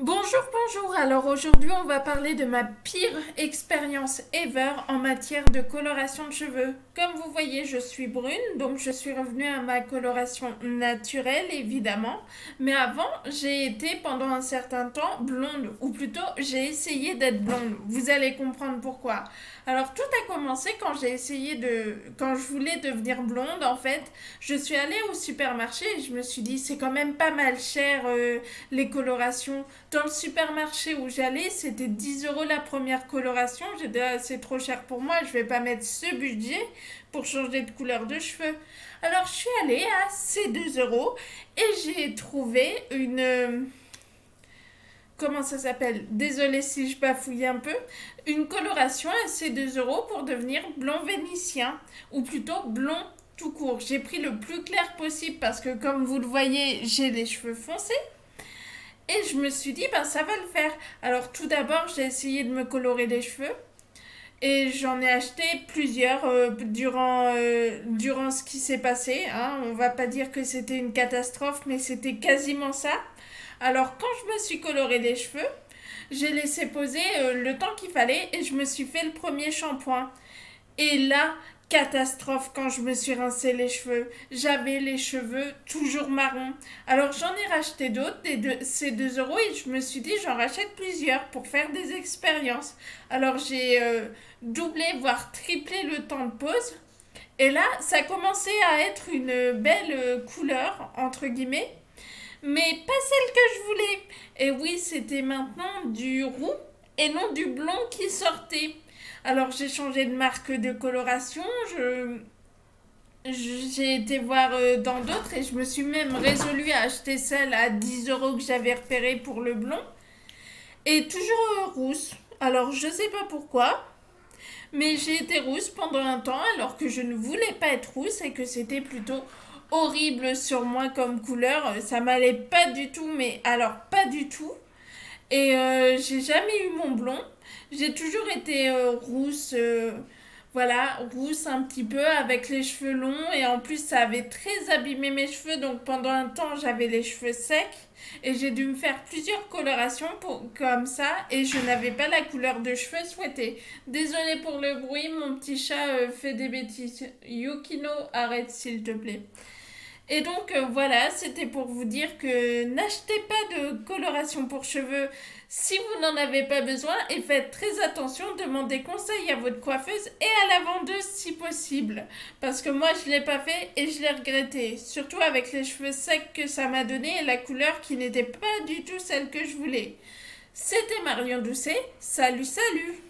Bonjour, bonjour. Alors aujourd'hui, on va parler de ma pire expérience ever en matière de coloration de cheveux. Comme vous voyez, je suis brune, donc je suis revenue à ma coloration naturelle, évidemment. Mais avant, j'ai été pendant un certain temps blonde, ou plutôt, j'ai essayé d'être blonde. Vous allez comprendre pourquoi. Alors tout a commencé quand je voulais devenir blonde, en fait. Je suis allée au supermarché et je me suis dit, c'est quand même pas mal cher les colorations. Dans le supermarché où j'allais, c'était 10 euros la première coloration. J'ai dit, ah, c'est trop cher pour moi, je vais pas mettre ce budget pour changer de couleur de cheveux. Alors je suis allée à ces 2 euros et j'ai trouvé une. Comment ça s'appelle? Désolée si je bafouille un peu. Une coloration à ces 2 euros pour devenir blond vénitien. Ou plutôt blond tout court. J'ai pris le plus clair possible parce que, comme vous le voyez, j'ai les cheveux foncés. Et je me suis dit, ben, ça va le faire. Alors tout d'abord, j'ai essayé de me colorer les cheveux. Et j'en ai acheté plusieurs durant ce qui s'est passé. Hein. On va pas dire que c'était une catastrophe, mais c'était quasiment ça. Alors quand je me suis coloré les cheveux, j'ai laissé poser le temps qu'il fallait et je me suis fait le premier shampoing. Et là, catastrophe quand je me suis rincé les cheveux. J'avais les cheveux toujours marrons. Alors j'en ai racheté d'autres, ces 2 euros, et je me suis dit j'en rachète plusieurs pour faire des expériences. Alors j'ai doublé, voire triplé le temps de pause. Et là, ça commençait à être une belle couleur, entre guillemets, mais pas celle que je voulais. Et oui, c'était maintenant du roux et non du blond qui sortait. Alors j'ai changé de marque de coloration, j'ai été voir dans d'autres et je me suis même résolue à acheter celle à 10 euros que j'avais repérée pour le blond. Et toujours rousse. Alors je sais pas pourquoi, mais j'ai été rousse pendant un temps alors que je ne voulais pas être rousse et que c'était plutôt horrible sur moi comme couleur. Ça m'allait pas du tout, mais alors pas du tout. Et j'ai jamais eu mon blond. J'ai toujours été rousse, voilà, rousse un petit peu avec les cheveux longs. Et en plus, ça avait très abîmé mes cheveux. Donc pendant un temps, j'avais les cheveux secs. Et j'ai dû me faire plusieurs colorations comme ça. Et je n'avais pas la couleur de cheveux souhaitée. Désolée pour le bruit, mon petit chat fait des bêtises. Yukino, arrête s'il te plaît. Et donc voilà, c'était pour vous dire que n'achetez pas de coloration pour cheveux si vous n'en avez pas besoin et faites très attention, demandez conseil à votre coiffeuse et à la vendeuse si possible. Parce que moi je ne l'ai pas fait et je l'ai regretté. Surtout avec les cheveux secs que ça m'a donné et la couleur qui n'était pas du tout celle que je voulais. C'était Marion Doucet, salut salut!